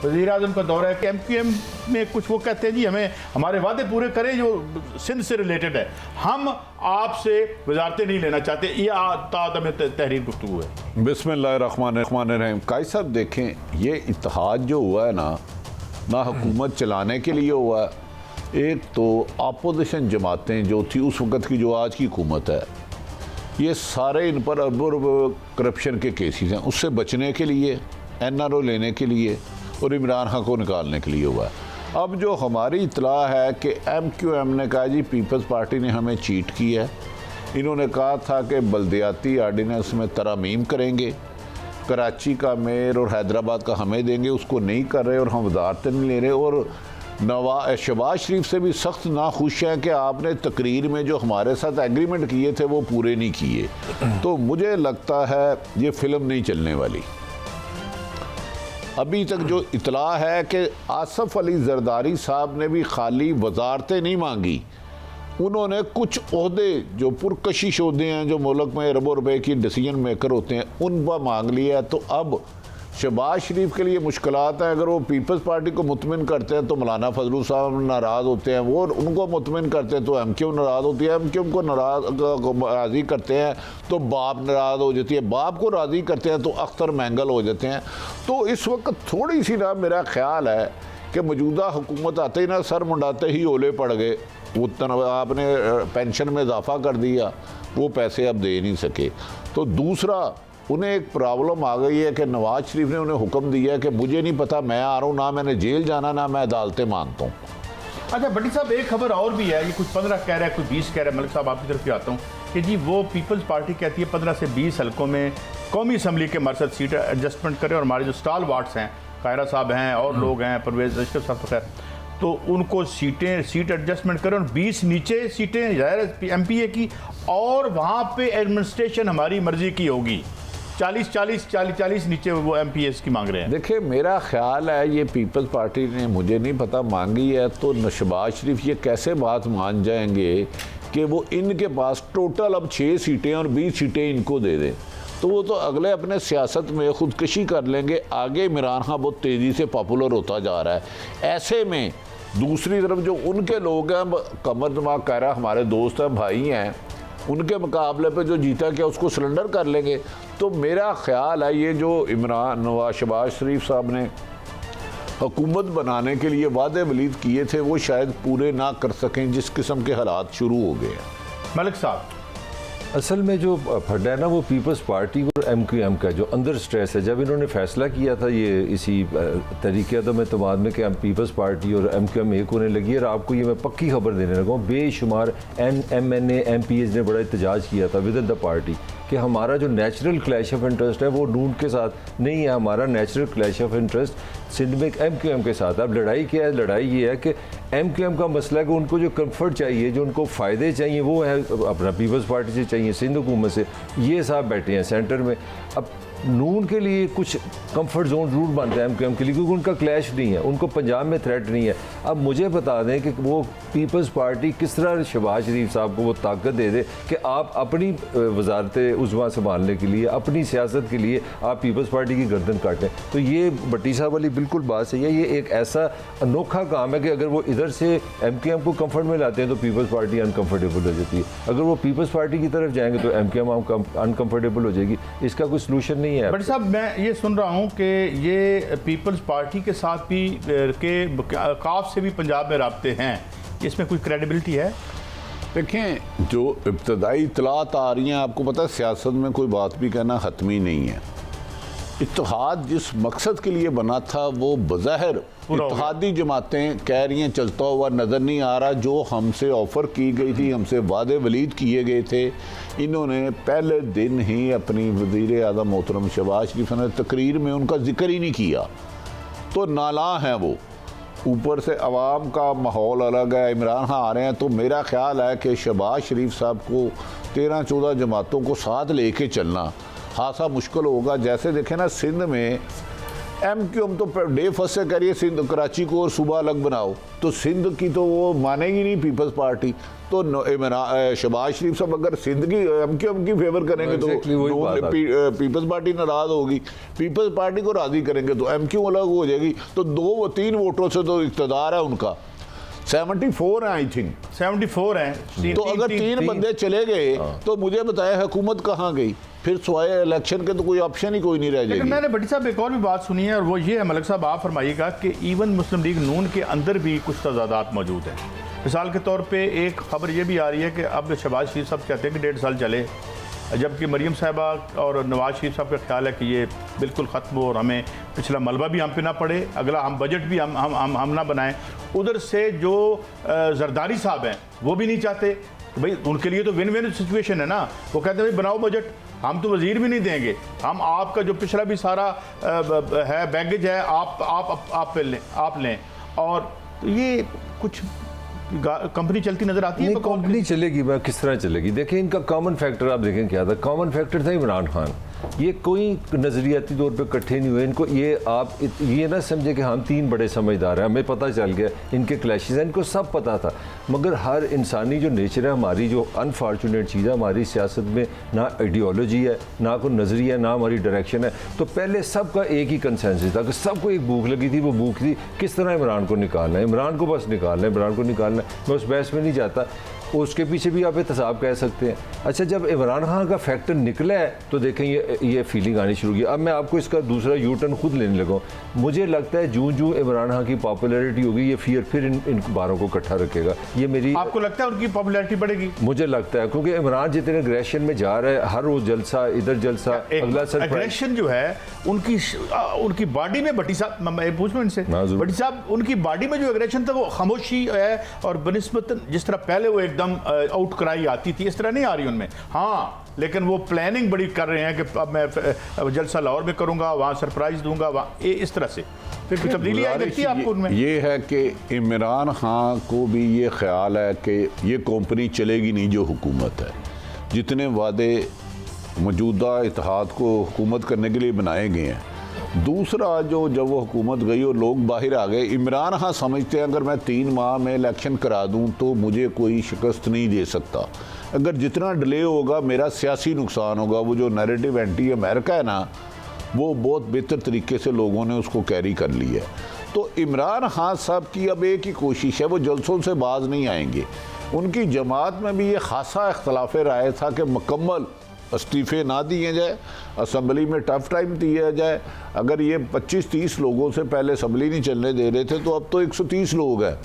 वज़ीर आज़म का दौरा है कि MQM में कुछ वो कहते हैं जी हमें हमारे वादे पूरे करें जो सिंध से रिलेटेड है, हम आपसे वजारतें नहीं लेना चाहते। ये तादम तहरीर गुफ्तगू है। बिस्मिल्लाहिर्रहमानिर्रहीम। काई साहब देखें, ये इत्तेहाद जो हुआ है ना हुकूमत चलाने के लिए हुआ है। एक तो अपोजिशन जमातें जो थी उस वक़्त की, जो आज की हुकूमत है, ये सारे इन पर अरब करप्शन के केसेस हैं। उससे बचने के लिए, NRO लेने के लिए और इमरान खान को निकालने के लिए हुआ है। अब जो हमारी इतला है कि MQM ने कहा जी पीपल्स पार्टी ने हमें चीट किया है। इन्होंने कहा था कि बल्दियाती आर्डिनेंस में तरमीम करेंगे, कराची का मेयर और हैदराबाद का हमें देंगे, उसको नहीं कर रहे और हम वजारतें नहीं ले रहे। और शहबाज शरीफ से भी सख्त नाखुश हैं कि आपने तकरीर में जो हमारे साथ एग्रीमेंट किए थे वो पूरे नहीं किए। तो मुझे लगता है ये फिल्म नहीं चलने वाली। अभी तक जो इतला है कि आसफ अली जरदारी साहब ने भी खाली वजारतें नहीं मांगी, उन्होंने कुछ ओहदे जो पुरकशिश ओहदे हैं, जो मुल्क में अरबों रुपए की डिसीजन मेकर होते हैं, उन पर मांग लिया। तो अब शहबाज शरीफ के लिए मुश्किलात हैं। अगर वो पीपल्स पार्टी को मुतमिन करते हैं तो मौलाना फजलुल साहब नाराज़ होते हैं, वो उनको मुतमिन करते हैं तो MQM नाराज़ होती है, MQM को राज़ी करते हैं तो बाप नाराज़ हो जाती है, बाप को राज़ी करते हैं तो अख्तर महंगल हो जाते हैं। तो इस वक्त थोड़ी सी ना मेरा ख्याल है कि मौजूदा हुकूमत आते ही ना सर मुंडाते ही ओले पड़ गए। वो आपने पेंशन में इजाफा कर दिया, वो पैसे अब दे नहीं सके। तो दूसरा, उन्हें एक प्रॉब्लम आ गई है कि नवाज शरीफ ने उन्हें हुक्म दिया है कि मुझे नहीं पता मैं आ रहा हूँ, ना मैंने जेल जाना, ना मैं अदालतें मानता हूँ। अच्छा भट्टी साहब, एक खबर और भी है, ये कुछ 15 कह रहा है, कोई 20 कह रहा है। मलिक साहब आपकी तरफ भी आता हूँ कि जी वो पीपल्स पार्टी कहती है 15 से 20 हल्कों में कौमी असम्बली के मरसद सीट एडजस्टमेंट करें, और हमारे जो स्टाल वार्ड्स हैं, कायरा साहब हैं और लोग हैं, परवेज लश्कर साहब तो खैर, तो उनको सीट एडजस्टमेंट करें और 20 नीचे सीटें ज़ाहिर MPA की, और वहाँ पे एडमिनिस्ट्रेशन हमारी मर्जी की होगी। 40 नीचे वो MPS की मांग रहे हैं। देखिए, मेरा ख्याल है ये पीपल्स पार्टी ने, मुझे नहीं पता, मांगी है तो शहबाज शरीफ ये कैसे बात मान जाएंगे कि वो इनके पास टोटल अब 6 सीटें और 20 सीटें इनको दे दें। तो वो तो अगले अपने सियासत में खुदकशी कर लेंगे। आगे इमरान खान बहुत तेज़ी से पॉपुलर होता जा रहा है। ऐसे में दूसरी तरफ जो उनके लोग हैं, कमर दिमाग कह रहा, हमारे दोस्त हैं, भाई हैं, उनके मुकाबले पे जो जीता क्या उसको सरेंडर कर लेंगे। तो मेरा ख्याल है ये जो इमरान नवाज शहबाज शरीफ साहब ने हुकूमत बनाने के लिए वादे वलीद किए थे वो शायद पूरे ना कर सकें, जिस किस्म के हालात शुरू हो गए हैं। मलिक साहब, असल में जो फड्डा है ना वो पीपल्स पार्टी और MQM का जो अंदर स्ट्रेस है। जब इन्होंने फैसला किया था ये इसी तरीके अदम एतमाद में कि हम पीपल्स पार्टी और MQM एक होने लगी है, और आपको ये मैं पक्की खबर देने लगा हूँ, बेशुमार MNA MPs ने बड़ा एहतजाज किया था विद इन द पार्टी कि हमारा जो नेचुरल क्लैश ऑफ इंटरेस्ट है वो नून के साथ नहीं है, हमारा natural clash of interest Sindh में MQM के साथ। अब लड़ाई क्या है? लड़ाई ये है कि MQM का मसला है कि उनको जो कंफर्ट चाहिए, जो उनको फ़ायदे चाहिए, वो है अपना पीपल्स पार्टी से चाहिए, सिंध हुकूमत से। ये साहब बैठे हैं सेंटर में। अब नून के लिए कुछ कंफर्ट जोन जरूर बनता है MQM के लिए, क्योंकि उनका क्लैश नहीं है, उनको पंजाब में थ्रेट नहीं है। अब मुझे बता दें कि वो पीपल्स पार्टी किस तरह शहबाज शरीफ साहब को वो ताकत दे दे कि आप अपनी वजारत उज़्मा संभालने के लिए, अपनी सियासत के लिए आप पीपल्स पार्टी की गर्दन काटें। तो ये भट्टी साहब वाली बिल्कुल बात सही है। ये एक ऐसा अनोखा काम है कि अगर वो इधर से MQM को कंफर्ट में लाते हैं तो पीपल्स पार्टी अनकम्फर्टेबल हो जाती है, अगर वो पीपल्स पार्टी की तरफ जाएंगे तो MQM अनकम्फर्टेबल हो जाएगी। इसका कोई सोल्यूशन नहीं है। बट साहब, मैं ये सुन रहा हूँ कि ये पीपल्स पार्टी के साथ भी के काफ से भी पंजाब में राब्ते हैं, इसमें कोई क्रेडिबिलिटी है? देखें, जो इब्तदाई इतलात आ रही हैं, आपको पता है सियासत में कोई बात भी कहना हतमी नहीं है। इत्तेहाद जिस मकसद के लिए बना था वो बज़ाहिर इत्तेहादी जमातें कह रही हैं चलता हुआ नज़र नहीं आ रहा। जो हमसे ऑफ़र की गई थी, हमसे वादे वलीद किए गए थे, इन्होंने पहले दिन ही अपनी वज़ीर आज़म मोहतरम शहबाज शरीफ ने तकरीर में उनका जिक्र ही नहीं किया। तो नाला हैं वो, ऊपर से अवाम का माहौल अलग है, इमरान खान आ रहे हैं। तो मेरा ख्याल है कि शहबाज शरीफ साहब को 13-14 जमातों को साथ लेके चलना खासा मुश्किल होगा। जैसे देखें ना, सिंध में MQM तो डे फर्स्ट से करिए सिंध कराची को और सूबा अलग बनाओ, तो सिंध की तो वो मानेगी नहीं पीपल्स पार्टी। तो शहबाज शरीफ साहब अगर सिंध की MQM की फेवर करेंगे तो पीपल्स पार्टी नाराज होगी, पीपल्स पार्टी को राजी करेंगे तो MQ अलग हो जाएगी। तो 2-3 वोटों से तो इक़्तिदार है उनका, 74 है आई थिंक, 74 हैं। तो अगर 3 बंदे चले गए तो मुझे बताया हुकूमत कहाँ गई? फिर सिवाय इलेक्शन के तो कोई ऑप्शन ही कोई नहीं रह जाएगी। लेकिन मैंने भट्टी साहब एक और भी बात सुनी है और वो ये है, मलिक साहब आप फरमाइएगा कि इवन मुस्लिम लीग नून के अंदर भी कुछ तजादात मौजूद हैं। मिसाल के तौर पे एक खबर ये भी आ रही है कि अब शहबाज शरीफ साहब कहते हैं कि 1.5 साल चले, जबकि मरीम साहबा और नवाज शरीफ साहब का ख्याल है कि ये बिल्कुल ख़त्म हो और हमें पिछला मलबा भी हम पे ना पड़े, अगला हम बजट भी हम ना बनाएं। उधर से जो जरदारी साहब हैं वो भी नहीं चाहते, भाई उनके लिए तो विन विन सिचुएशन है ना। वो कहते हैं भाई बनाओ बजट, हम तो वजीर भी नहीं देंगे, हम आपका जो पिछला भी सारा है बैगेज है आप लें। और तो ये कुछ कंपनी चलती नजर आती है। कंपनी चलेगी, मैं किस तरह चलेगी? देखें इनका कॉमन फैक्टर आप देखें क्या था। कॉमन फैक्टर था इमरान खान। ये कोई नज़रियाती तौर पे इकट्ठे नहीं हुए। इनको ये ना समझे कि हम 3 बड़े समझदार हैं, हमें पता चल गया इनके क्लैशेस हैं, इनको सब पता था। मगर हर इंसानी जो नेचर है, हमारी जो अनफॉर्चुनेट चीज़ है, हमारी सियासत में ना आइडियोलॉजी है, ना कोई नज़रिया, ना हमारी डायरेक्शन है। तो पहले सबका एक ही कंसेंसस था कि सबको एक भूख लगी थी, वो भूख थी किस तरह इमरान को निकालना है, इमरान को बस निकालना है, इमरान को निकालना है। मैं उस बहस में नहीं जाता, उसके पीछे भी आप एहतसाब कह सकते हैं। अच्छा, जब इमरान खान का फैक्टर निकला है तो देखें ये फीलिंग आनी शुरू की। अब मैं आपको इसका दूसरा यू टर्न खुद लेने लगा। मुझे लगता है जूं इमरान खान की पॉपुलैरिटी होगी, ये फियर फिर इन बारों को इकट्ठा रखेगा। ये मेरी, आपको लगता है उनकी पॉपुलैरिटी बढ़ेगी? मुझे लगता है, क्योंकि इमरान जितने एग्रेशन में जा रहा है, हर रोज जलसा, इधर जलसा, अगला एग्रेशन जो है उनकी बॉडी में, भट्टी साहब मैं पूछूं इनसे, भट्टी साहब उनकी बॉडी में जो एग्रेशन था वो खामोशी है और बनिस्बत जिस तरह पहले वो एकदम आउट कराई आती थी इस तरह नहीं आ रही उनमें। हाँ, लेकिन वो प्लानिंग बड़ी कर रहे हैं कि अब मैं जलसा लाहौर में करूंगा, वहाँ सरप्राइज दूंगा, वहाँ इस तरह से फिर कुछ तब्दीली आई लगती है आपको उनमें? ये है कि इमरान खान को भी ये ख्याल है कि ये कंपनी चलेगी नहीं जो हुकूमत है। जितने वादे मौजूदा इत्तेहाद को हुकूमत करने के लिए बनाए गए हैं, दूसरा जब वो हुकूमत गई और लोग बाहर आ गए, इमरान खान समझते हैं अगर मैं 3 माह में इलेक्शन करा दूं तो मुझे कोई शिकस्त नहीं दे सकता। अगर जितना डिले होगा मेरा सियासी नुकसान होगा। वो जो नैरेटिव एंटी अमेरिका है ना, वो बहुत बेहतर तरीके से लोगों ने उसको कैरी कर लिया है। तो इमरान खान साहब की अब एक ही कोशिश है, वो जलसों से बाज नहीं आएंगे। उनकी जमात में भी ये खासा इख्तलाफ राय था कि मुकम्मल इस्तीफ़े ना दिए जाए, असम्बली में टफ टाइम दिया जाए। अगर ये 25-30 लोगों से पहले असम्बली नहीं चलने दे रहे थे तो अब तो 130 लोग हैं।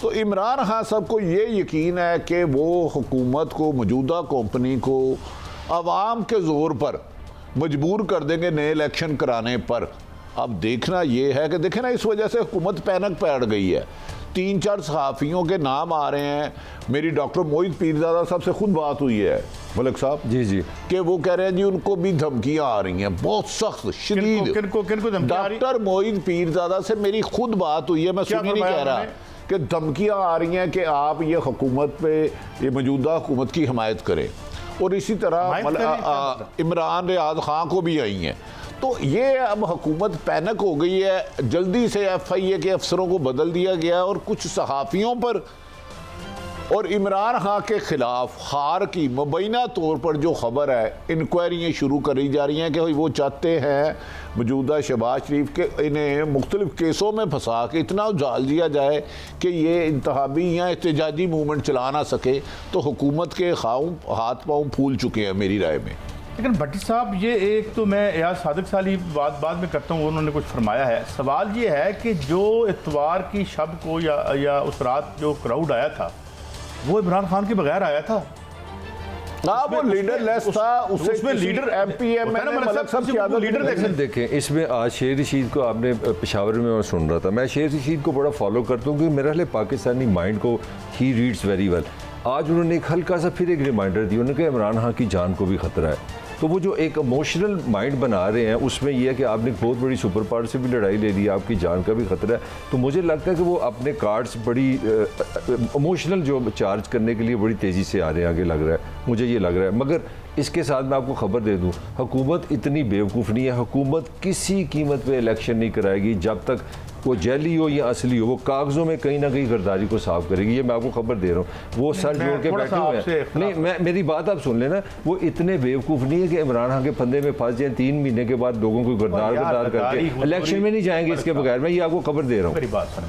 तो इमरान खान साहब को ये यकीन है कि वो हुकूमत को, मौजूदा कंपनी को अवाम के ज़ोर पर मजबूर कर देंगे नए इलेक्शन कराने पर। अब देखना ये है कि देखें ना, इस वजह से हुकूमत पैनिक पैड़ गई है। 3-4 सहाफ़ियों के नाम आ रहे हैं। मेरी डॉक्टर मोहित पीरज़ादा साहब से खुद बात हुई है मलिक साहब जी कि वो कह रहे हैं जी उनको भी धमकियां आ रही हैं बहुत सख्त शदीद। किनको डॉक्टर मोहित पीरज़ादा से मेरी खुद बात हुई है, मैं सुनी नहीं कह रहा, कि धमकियां आ रही हैं कि आप ये हुकूमत पे, ये मौजूदा हुकूमत की हिमायत करें। और इसी तरह इमरान रियाज खान को भी आई हैं। तो ये अब हुकूमत पैनिक हो गई है। जल्दी से FIA के अफसरों को बदल दिया गया और कुछ सहाफ़ियों पर और इमरान खान के खिलाफ हार की मुबैना तौर पर जो खबर है, इंक्वायरियाँ शुरू करी जा रही हैं कि वो चाहते हैं मौजूदा शहबाज शरीफ के इन्हें मुख्तलिफ केसों में फंसा के इतना उजाल दिया जाए कि ये इंतहाबी या एहतजाजी मूवमेंट चला ना सके। तो हुकूमत के हाथ पाँव फूल चुके हैं मेरी राय में। लेकिन भट्टी साहब, ये एक तो मैं यार सादिक साली बात बाद में करता हूँ, उन्होंने कुछ फरमाया है। सवाल ये है कि जो इतवार की शब को या उस रात जो क्राउड आया था वो इमरान खान के बगैर आया था। वो लीडरलेस था, उसमें लीडर देखें। इसमें आज शेर रशीद को आपने पेशावर में सुन रहा था, मैं शेर रशीद को बड़ा फॉलो करता हूँ क्योंकि मेरा ख्याल पाकिस्तानी माइंड को ही रीड्स वेरी वेल। आज उन्होंने एक हल्का सा फिर एक रिमाइंडर दी, उन्होंने कहा इमरान खान की जान को भी खतरा है। तो वो जो एक इमोशनल माइंड बना रहे हैं उसमें यह है कि आपने बहुत बड़ी सुपर पावर से भी लड़ाई ले ली, आपकी जान का भी खतरा है। तो मुझे लगता है कि वो अपने कार्ड्स बड़ी इमोशनल जो चार्ज करने के लिए बड़ी तेज़ी से आ रहे हैं आगे, लग रहा है मुझे ये लग रहा है। मगर इसके साथ मैं आपको खबर दे दूं, हुकूमत इतनी बेवकूफ़ नहीं है, हुकूमत किसी कीमत पे इलेक्शन नहीं कराएगी जब तक वो जैली हो या असली हो, वो कागज़ों में कहीं ना कहीं गद्दारी को साफ करेगी। ये मैं आपको खबर दे रहा हूँ। वो सर जोड़ के बैठे हुए हैं। नहीं, मेरी बात आप सुन लेना, वो इतने बेवकूफ़ नहीं है कि इमरान खान के फंदे में फंस जाए, 3 महीने के बाद लोगों को गद्दार करके इलेक्शन में नहीं जाएंगे इसके बगैर। मैं ये आपको खबर दे रहा हूँ।